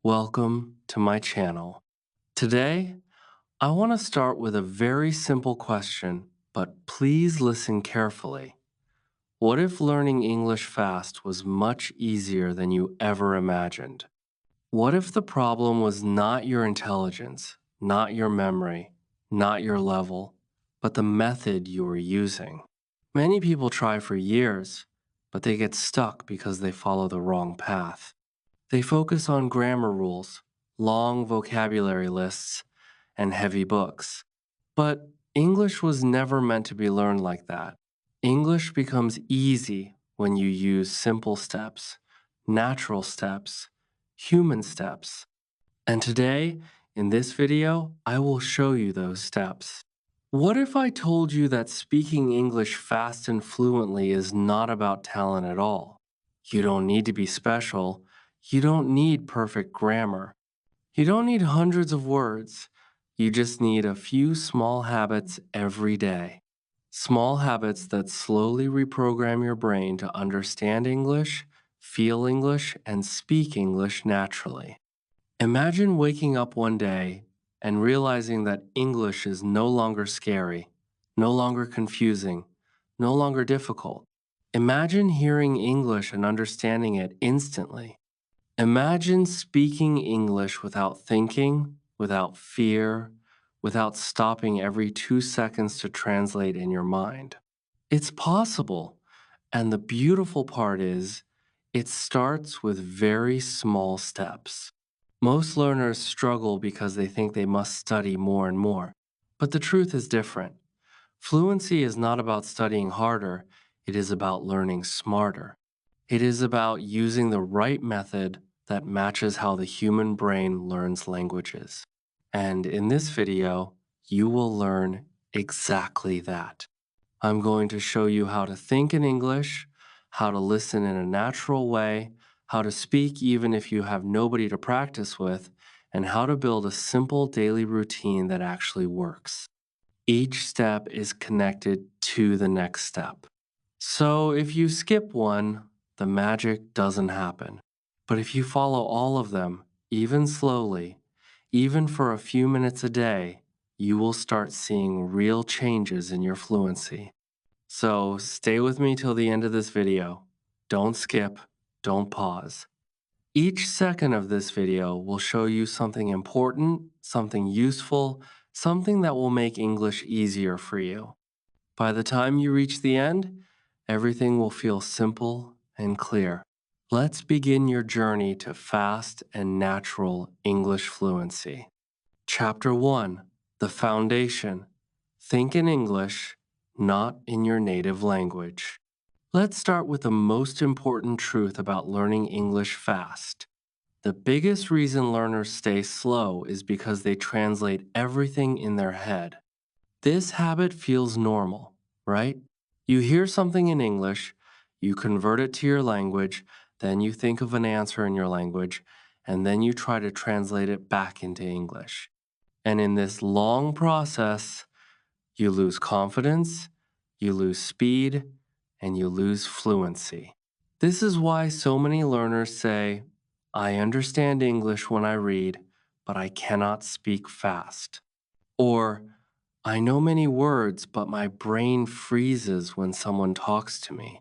Welcome to my channel. Today, I want to start with a very simple question, but please listen carefully. What if learning English fast was much easier than you ever imagined? What if the problem was not your intelligence, not your memory, not your level, but the method you were using? Many people try for years, but they get stuck because they follow the wrong path. They focus on grammar rules, long vocabulary lists, and heavy books. But English was never meant to be learned like that. English becomes easy when you use simple steps, natural steps, human steps. And today, in this video, I will show you those steps. What if I told you that speaking English fast and fluently is not about talent at all? You don't need to be special. You don't need perfect grammar. You don't need hundreds of words. You just need a few small habits every day. Small habits that slowly reprogram your brain to understand English, feel English, and speak English naturally. Imagine waking up one day and realizing that English is no longer scary, no longer confusing, no longer difficult. Imagine hearing English and understanding it instantly. Imagine speaking English without thinking, without fear, without stopping every 2 seconds to translate in your mind. It's possible, and the beautiful part is, it starts with very small steps. Most learners struggle because they think they must study more and more, but the truth is different. Fluency is not about studying harder, it is about learning smarter. It is about using the right method that matches how the human brain learns languages. And in this video, you will learn exactly that. I'm going to show you how to think in English, how to listen in a natural way, how to speak even if you have nobody to practice with, and how to build a simple daily routine that actually works. Each step is connected to the next step. So if you skip one, the magic doesn't happen. But if you follow all of them, even slowly, even for a few minutes a day, you will start seeing real changes in your fluency. So stay with me till the end of this video. Don't skip, don't pause. Each second of this video will show you something important, something useful, something that will make English easier for you. By the time you reach the end, everything will feel simple and clear. Let's begin your journey to fast and natural English fluency. Chapter 1: The Foundation. Think in English, not in your native language. Let's start with the most important truth about learning English fast. The biggest reason learners stay slow is because they translate everything in their head. This habit feels normal, right? You hear something in English, you convert it to your language, then you think of an answer in your language, and then you try to translate it back into English. And in this long process, you lose confidence, you lose speed, and you lose fluency. This is why so many learners say, I understand English when I read, but I cannot speak fast. Or, I know many words, but my brain freezes when someone talks to me.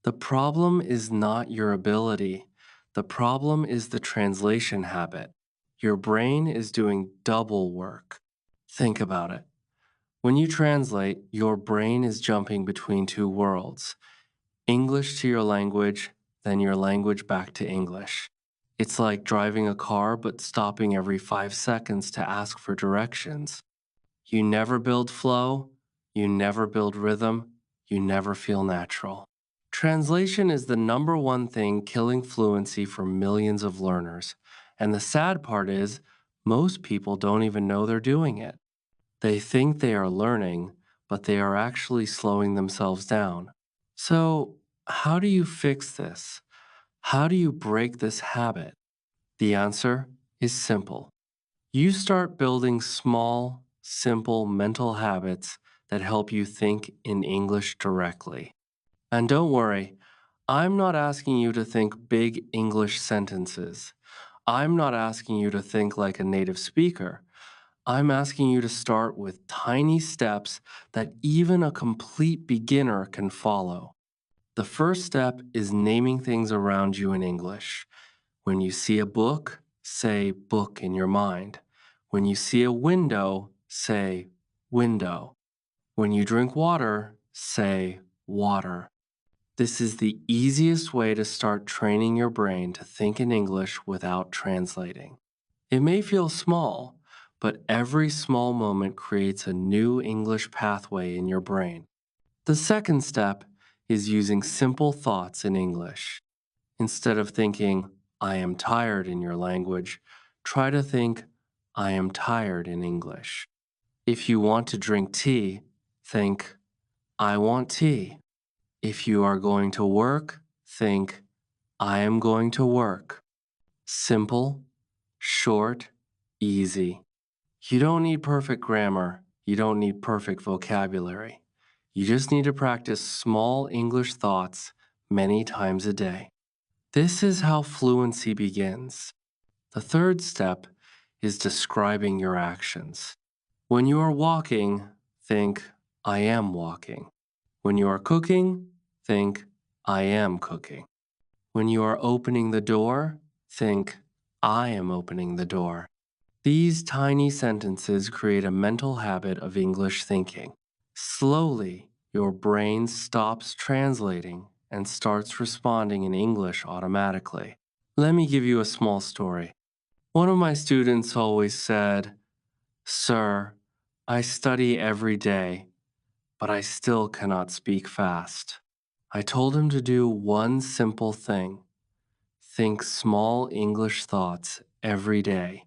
The problem is not your ability. The problem is the translation habit. Your brain is doing double work. Think about it. When you translate, your brain is jumping between two worlds: English to your language, then your language back to English. It's like driving a car but stopping every 5 seconds to ask for directions. You never build flow, you never build rhythm, you never feel natural. Translation is the number one thing killing fluency for millions of learners. And the sad part is, most people don't even know they're doing it. They think they are learning, but they are actually slowing themselves down. So, how do you fix this? How do you break this habit? The answer is simple. You start building small, simple mental habits that help you think in English directly. And don't worry, I'm not asking you to think big English sentences. I'm not asking you to think like a native speaker. I'm asking you to start with tiny steps that even a complete beginner can follow. The first step is naming things around you in English. When you see a book, say book in your mind. When you see a window, say window. When you drink water, say water. This is the easiest way to start training your brain to think in English without translating. It may feel small, but every small moment creates a new English pathway in your brain. The second step is using simple thoughts in English. Instead of thinking, I am tired in your language, try to think, I am tired in English. If you want to drink tea, think, I want tea. If you are going to work, think, I am going to work. Simple, short, easy. You don't need perfect grammar. You don't need perfect vocabulary. You just need to practice small English thoughts many times a day. This is how fluency begins. The third step is describing your actions. When you are walking, think, I am walking. When you are cooking, think, I am cooking. When you are opening the door, think, I am opening the door. These tiny sentences create a mental habit of English thinking. Slowly, your brain stops translating and starts responding in English automatically. Let me give you a small story. One of my students always said, Sir, I study every day, but I still cannot speak fast. I told him to do one simple thing. Think small English thoughts every day,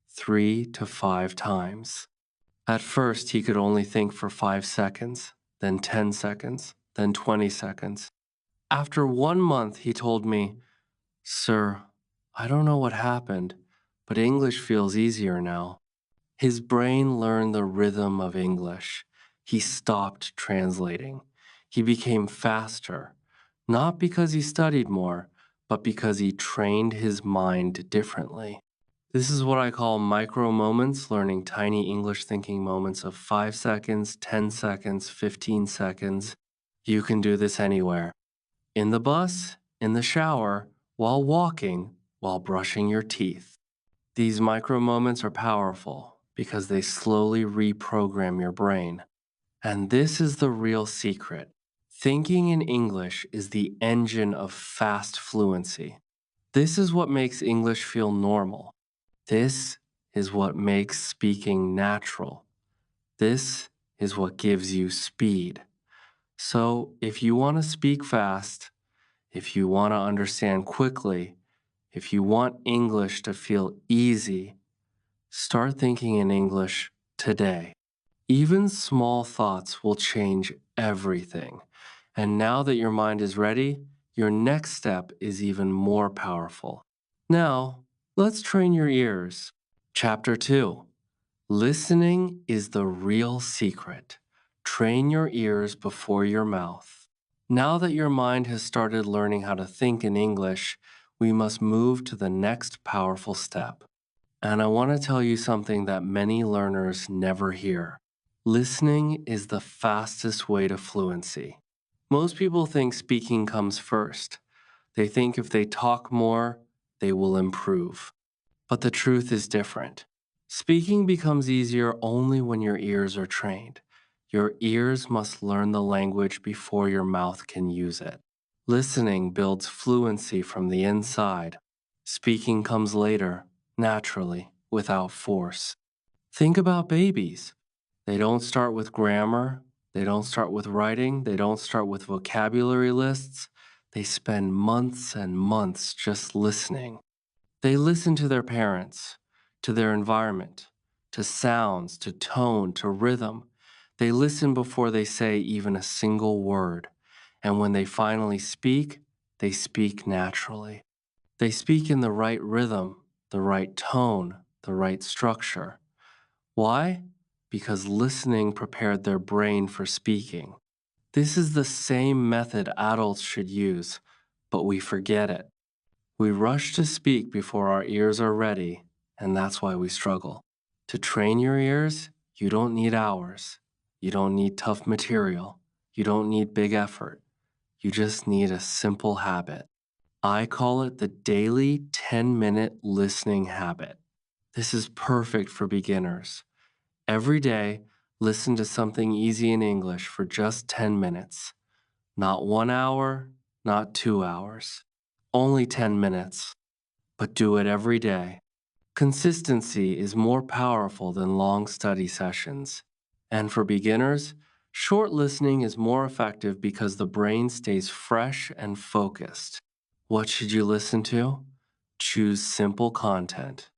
3 to 5 times. At first, he could only think for 5 seconds, then 10 seconds, then 20 seconds. After 1 month, he told me, Sir, I don't know what happened, but English feels easier now. His brain learned the rhythm of English. He stopped translating. He became faster, not because he studied more, but because he trained his mind differently. This is what I call micro moments, learning tiny English thinking moments of 5 seconds, 10 seconds, 15 seconds. You can do this anywhere. In the bus, in the shower, while walking, while brushing your teeth. These micro moments are powerful because they slowly reprogram your brain. And this is the real secret. Thinking in English is the engine of fast fluency. This is what makes English feel normal. This is what makes speaking natural. This is what gives you speed. So, if you want to speak fast, if you want to understand quickly, if you want English to feel easy, start thinking in English today. Even small thoughts will change everything. And now that your mind is ready, your next step is even more powerful. Now, let's train your ears. Chapter 2. Listening is the real secret. Train your ears before your mouth. Now that your mind has started learning how to think in English, we must move to the next powerful step. And I want to tell you something that many learners never hear. Listening is the fastest way to fluency. Most people think speaking comes first. They think if they talk more, they will improve. But the truth is different. Speaking becomes easier only when your ears are trained. Your ears must learn the language before your mouth can use it. Listening builds fluency from the inside. Speaking comes later, naturally, without force. Think about babies. They don't start with grammar, they don't start with writing, they don't start with vocabulary lists. They spend months and months just listening. They listen to their parents, to their environment, to sounds, to tone, to rhythm. They listen before they say even a single word. And when they finally speak, they speak naturally. They speak in the right rhythm, the right tone, the right structure. Why? Because listening prepared their brain for speaking. This is the same method adults should use, but we forget it. We rush to speak before our ears are ready, and that's why we struggle. To train your ears, you don't need hours. You don't need tough material. You don't need big effort. You just need a simple habit. I call it the daily 10-minute listening habit. This is perfect for beginners. Every day, listen to something easy in English for just 10 minutes. Not 1 hour, not 2 hours. Only 10 minutes. But do it every day. Consistency is more powerful than long study sessions. And for beginners, short listening is more effective because the brain stays fresh and focused. What should you listen to? Choose simple content.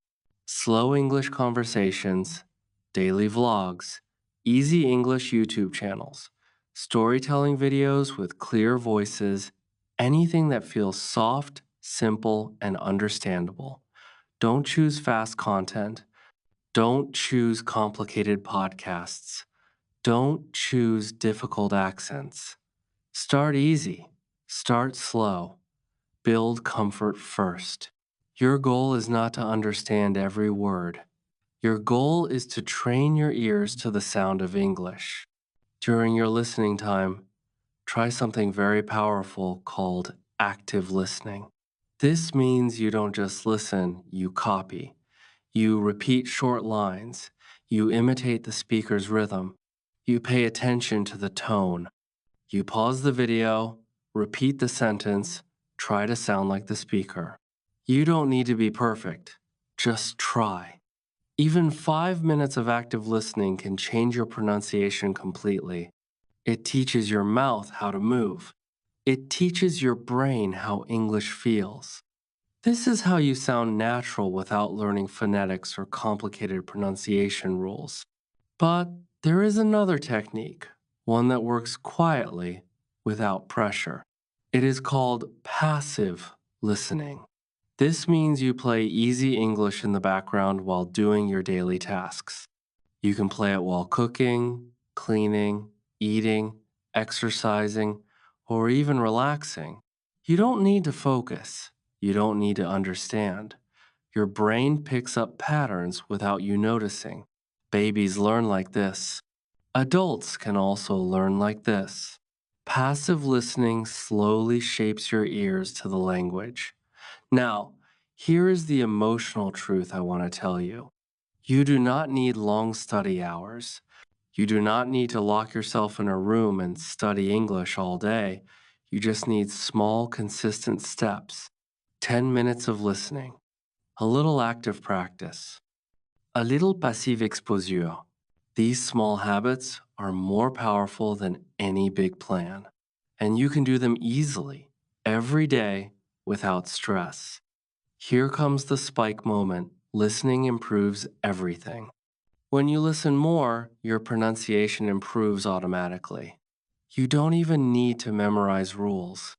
Slow English conversations, daily vlogs, easy English YouTube channels, storytelling videos with clear voices, anything that feels soft, simple, and understandable. Don't choose fast content. Don't choose complicated podcasts. Don't choose difficult accents. Start easy. Start slow. Build comfort first. Your goal is not to understand every word. Your goal is to train your ears to the sound of English. During your listening time, try something very powerful called active listening. This means you don't just listen, you copy. You repeat short lines. You imitate the speaker's rhythm. You pay attention to the tone. You pause the video, repeat the sentence, try to sound like the speaker. You don't need to be perfect. Just try. Even 5 minutes of active listening can change your pronunciation completely. It teaches your mouth how to move. It teaches your brain how English feels. This is how you sound natural without learning phonetics or complicated pronunciation rules. But there is another technique, one that works quietly without pressure. It is called passive listening. This means you play easy English in the background while doing your daily tasks. You can play it while cooking, cleaning, eating, exercising, or even relaxing. You don't need to focus. You don't need to understand. Your brain picks up patterns without you noticing. Babies learn like this. Adults can also learn like this. Passive listening slowly shapes your ears to the language. Now, here is the emotional truth I want to tell you. You do not need long study hours. You do not need to lock yourself in a room and study English all day. You just need small, consistent steps. 10 minutes of listening. A little active practice. A little passive exposure. These small habits are more powerful than any big plan. And you can do them easily, every day, without stress. Here comes the spike moment. Listening improves everything. When you listen more, your pronunciation improves automatically. You don't even need to memorize rules.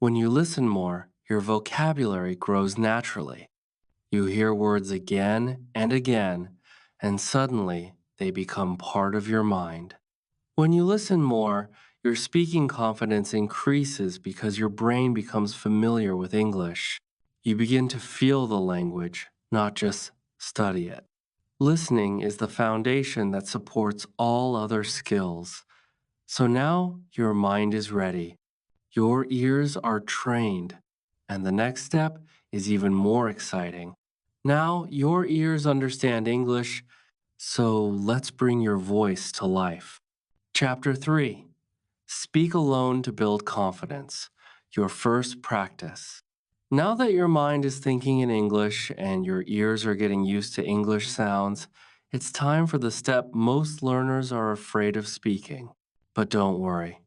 When you listen more, your vocabulary grows naturally. You hear words again and again, and suddenly they become part of your mind. When you listen more, your speaking confidence increases because your brain becomes familiar with English. You begin to feel the language, not just study it. Listening is the foundation that supports all other skills. So now your mind is ready. Your ears are trained. And the next step is even more exciting. Now your ears understand English, so let's bring your voice to life. Chapter 3. Speak alone to build confidence. Your first practice. Now that your mind is thinking in English and your ears are getting used to English sounds, it's time for the step most learners are afraid of speaking. But don't worry,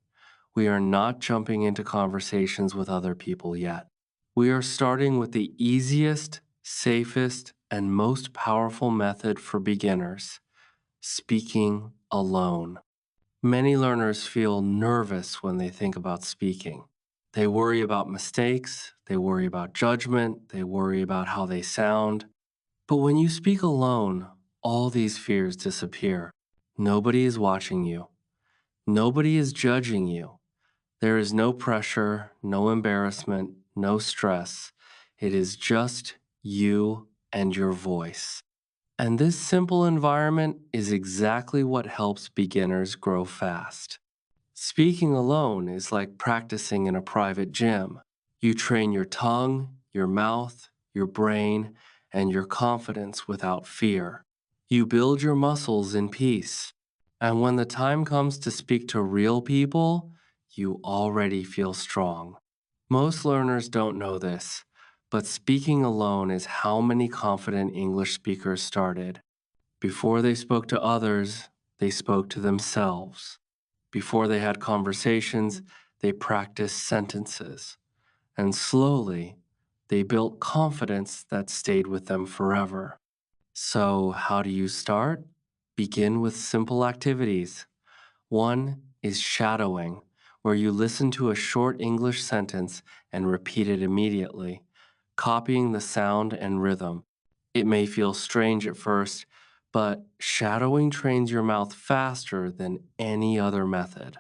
we are not jumping into conversations with other people yet. We are starting with the easiest, safest, and most powerful method for beginners: speaking alone. Many learners feel nervous when they think about speaking. They worry about mistakes, they worry about judgment, they worry about how they sound. But when you speak alone, all these fears disappear. Nobody is watching you. Nobody is judging you. There is no pressure, no embarrassment, no stress. It is just you and your voice. And this simple environment is exactly what helps beginners grow fast. Speaking alone is like practicing in a private gym. You train your tongue, your mouth, your brain, and your confidence without fear. You build your muscles in peace. And when the time comes to speak to real people, you already feel strong. Most learners don't know this, but speaking alone is how many confident English speakers started. Before they spoke to others, they spoke to themselves. Before they had conversations, they practiced sentences. And slowly, they built confidence that stayed with them forever. So, how do you start? Begin with simple activities. One is shadowing, where you listen to a short English sentence and repeat it immediately, copying the sound and rhythm. It may feel strange at first, but shadowing trains your mouth faster than any other method.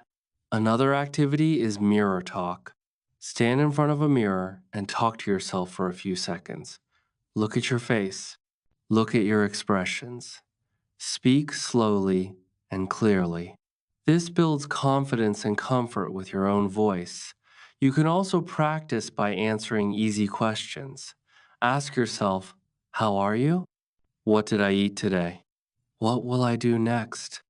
Another activity is mirror talk. Stand in front of a mirror and talk to yourself for a few seconds. Look at your face. Look at your expressions. Speak slowly and clearly. This builds confidence and comfort with your own voice. You can also practice by answering easy questions. Ask yourself, how are you? What did I eat today? What will I do next?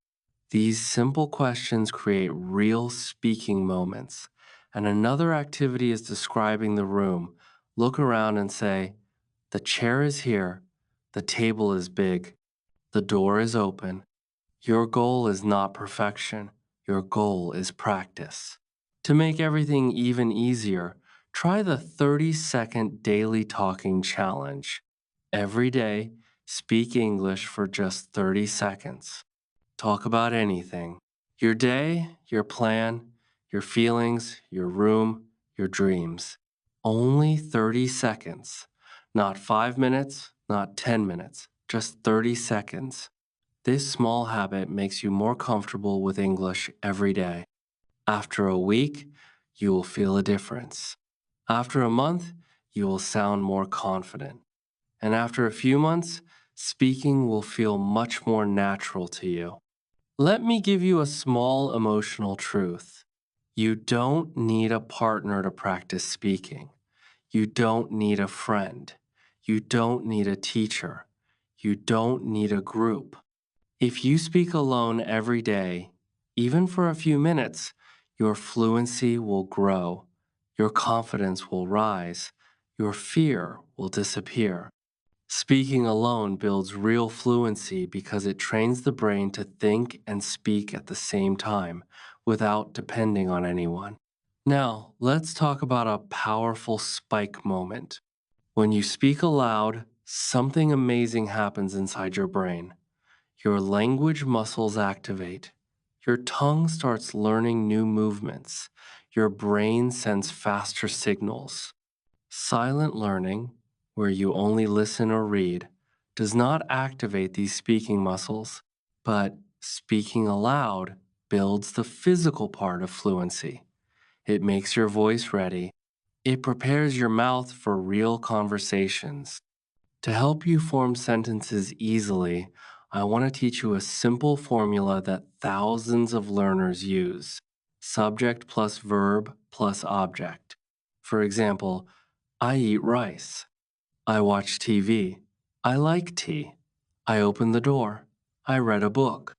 These simple questions create real speaking moments. And another activity is describing the room. Look around and say, the chair is here, the table is big, the door is open. Your goal is not perfection, your goal is practice. To make everything even easier, try the 30-second daily talking challenge. Every day, speak English for just 30 seconds. Talk about anything. Your day, your plan, your feelings, your room, your dreams. Only 30 seconds. Not 5 minutes, not 10 minutes, just 30 seconds. This small habit makes you more comfortable with English every day. After a week, you will feel a difference. After a month, you will sound more confident. And after a few months, speaking will feel much more natural to you. Let me give you a small emotional truth. You don't need a partner to practice speaking. You don't need a friend. You don't need a teacher. You don't need a group. If you speak alone every day, even for a few minutes, your fluency will grow, your confidence will rise, your fear will disappear. Speaking alone builds real fluency because it trains the brain to think and speak at the same time without depending on anyone. Now, let's talk about a powerful spike moment. When you speak aloud, something amazing happens inside your brain. Your language muscles activate. Your tongue starts learning new movements. Your brain sends faster signals. Silent learning, where you only listen or read, does not activate these speaking muscles, but speaking aloud builds the physical part of fluency. It makes your voice ready. It prepares your mouth for real conversations. To help you form sentences easily, I want to teach you a simple formula that thousands of learners use: subject plus verb plus object. For example, I eat rice. I watch TV. I like tea. I opened the door. I read a book.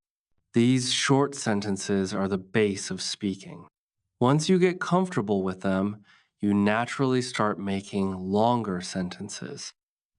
These short sentences are the base of speaking. Once you get comfortable with them, you naturally start making longer sentences.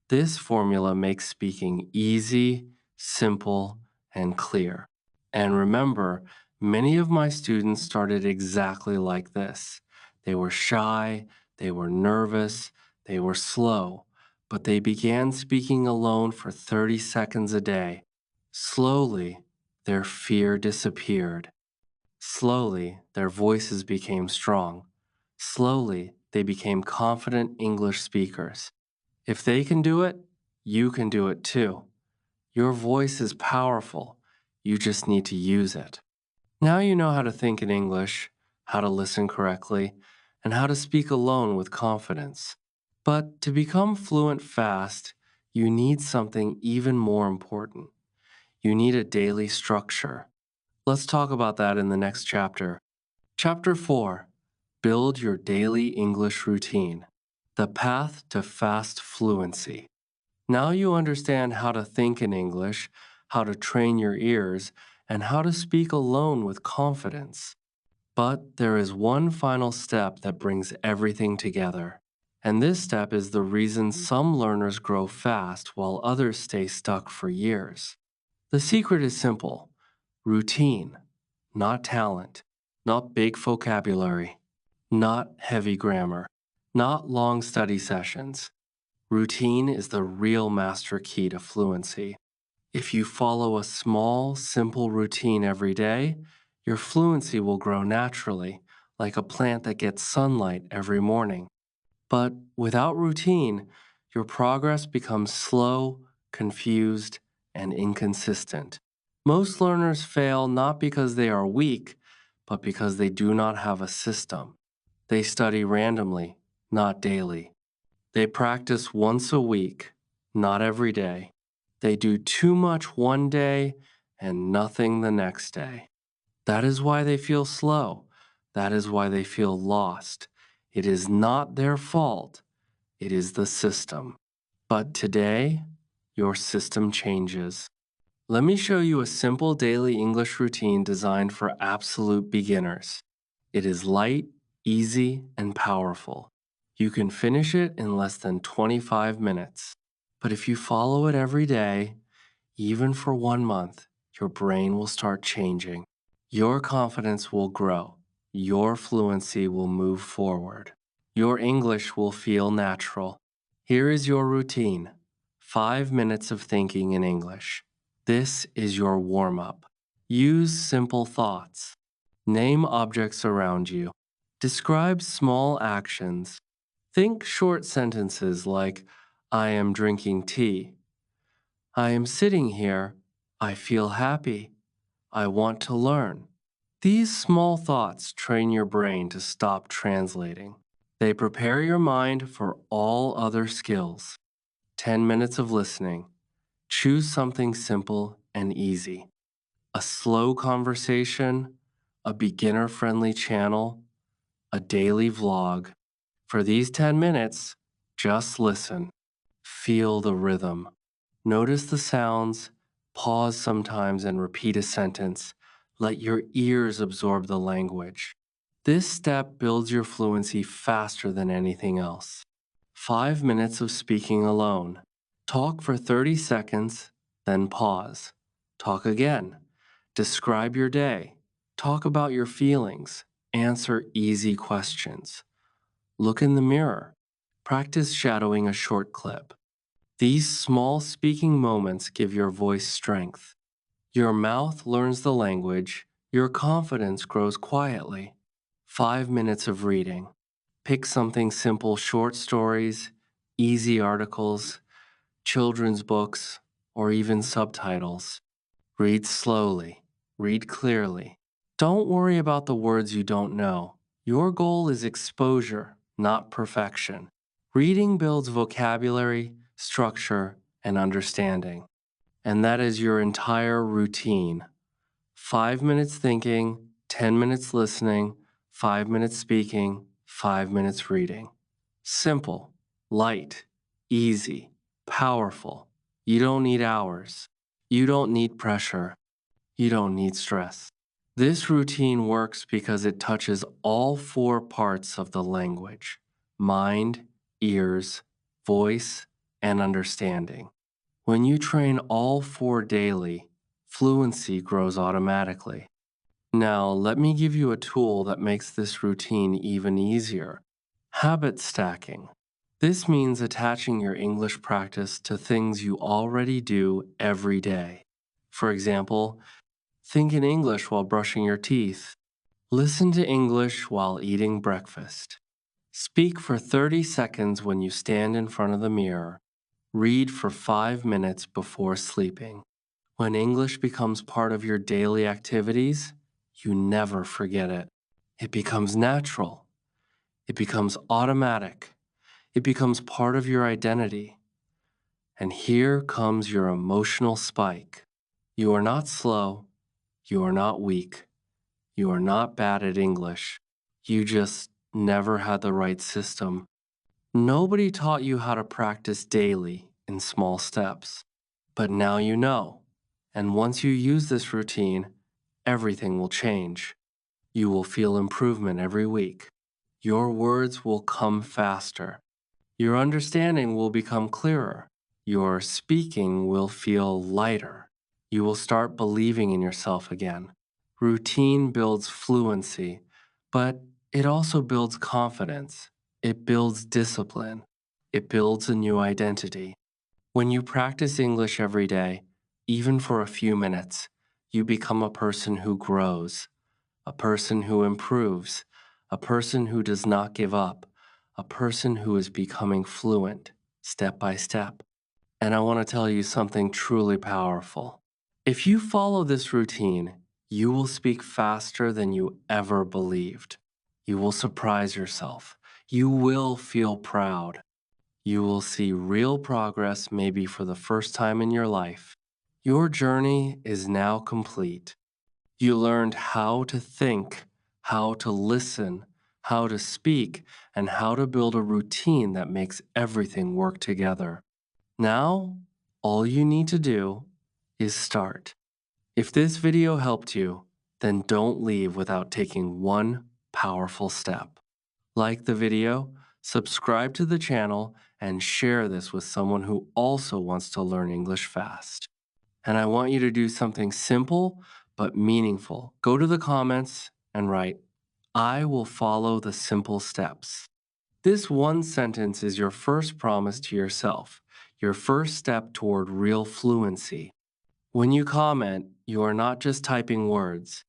This formula makes speaking easy, simple, and clear. And remember, many of my students started exactly like this. They were shy, they were nervous, they were slow, but they began speaking alone for 30 seconds a day. Slowly, their fear disappeared. Slowly, their voices became strong. Slowly, they became confident English speakers. If they can do it, you can do it too. Your voice is powerful. You just need to use it. Now you know how to think in English, how to listen correctly, and how to speak alone with confidence. But to become fluent fast, you need something even more important. You need a daily structure. Let's talk about that in the next chapter. Chapter 4: Build your daily English routine. The path to fast fluency. Now you understand how to think in English, how to train your ears, and how to speak alone with confidence. But there is one final step that brings everything together. And this step is the reason some learners grow fast while others stay stuck for years. The secret is simple: routine, not talent, not big vocabulary, not heavy grammar, not long study sessions. Routine is the real master key to fluency. If you follow a small, simple routine every day, your fluency will grow naturally, like a plant that gets sunlight every morning. But without routine, your progress becomes slow, confused, and inconsistent. Most learners fail not because they are weak, but because they do not have a system. They study randomly, not daily. They practice once a week, not every day. They do too much one day and nothing the next day. That is why they feel slow. That is why they feel lost. It is not their fault. It is the system. But today, your system changes. Let me show you a simple daily English routine designed for absolute beginners. It is light, easy, and powerful. You can finish it in less than 25 minutes. But if you follow it every day, even for 1 month, your brain will start changing. Your confidence will grow. Your fluency will move forward. Your English will feel natural. Here is your routine: 5 minutes of thinking in English. This is your warm up. Use simple thoughts. Name objects around you. Describe small actions. Think short sentences like, I am drinking tea. I am sitting here. I feel happy. I want to learn. These small thoughts train your brain to stop translating. They prepare your mind for all other skills. 10 minutes of listening. Choose something simple and easy. A slow conversation, a beginner-friendly channel, a daily vlog. For these 10 minutes, just listen. Feel the rhythm. Notice the sounds, pause sometimes and repeat a sentence. Let your ears absorb the language. This step builds your fluency faster than anything else. 5 minutes of speaking alone. Talk for 30 seconds, then pause. Talk again. Describe your day. Talk about your feelings. Answer easy questions. Look in the mirror. Practice shadowing a short clip. These small speaking moments give your voice strength. Your mouth learns the language. Your confidence grows quietly. 5 minutes of reading. Pick something simple: short stories, easy articles, children's books, or even subtitles. Read slowly. Read clearly. Don't worry about the words you don't know. Your goal is exposure, not perfection. Reading builds vocabulary, structure, and understanding. And that is your entire routine. 5 minutes thinking, 10 minutes listening, 5 minutes speaking, 5 minutes reading. Simple, light, easy, powerful. You don't need hours. You don't need pressure. You don't need stress. This routine works because it touches all four parts of the language: mind, ears, voice, and understanding. When you train all four daily, fluency grows automatically. Now, let me give you a tool that makes this routine even easier: habit stacking. This means attaching your English practice to things you already do every day. For example, think in English while brushing your teeth. Listen to English while eating breakfast. Speak for 30 seconds when you stand in front of the mirror. Read for 5 minutes before sleeping. When English becomes part of your daily activities, you never forget it. It becomes natural. It becomes automatic. It becomes part of your identity. And here comes your emotional spike. You are not slow. You are not weak. You are not bad at English. You just never had the right system. Nobody taught you how to practice daily in small steps. But now you know. And once you use this routine, everything will change. You will feel improvement every week. Your words will come faster. Your understanding will become clearer. Your speaking will feel lighter. You will start believing in yourself again. Routine builds fluency, but it also builds confidence. It builds discipline. It builds a new identity. When you practice English every day, even for a few minutes, you become a person who grows, a person who improves, a person who does not give up, a person who is becoming fluent step by step. And I want to tell you something truly powerful. If you follow this routine, you will speak faster than you ever believed. You will surprise yourself. You will feel proud. You will see real progress maybe for the first time in your life. Your journey is now complete. You learned how to think, how to listen, how to speak, and how to build a routine that makes everything work together. Now, all you need to do is start. If this video helped you, then don't leave without taking one powerful step. Like the video, subscribe to the channel, and share this with someone who also wants to learn English fast. And I want you to do something simple but meaningful. Go to the comments and write, "I will follow the simple steps." This one sentence is your first promise to yourself, your first step toward real fluency. When you comment, you are not just typing words,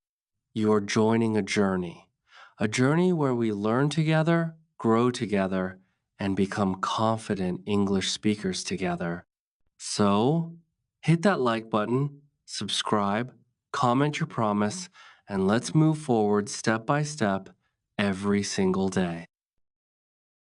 you are joining a journey where we learn together, grow together, and become confident English speakers together. So, hit that like button, subscribe, comment your promise, and let's move forward step by step every single day.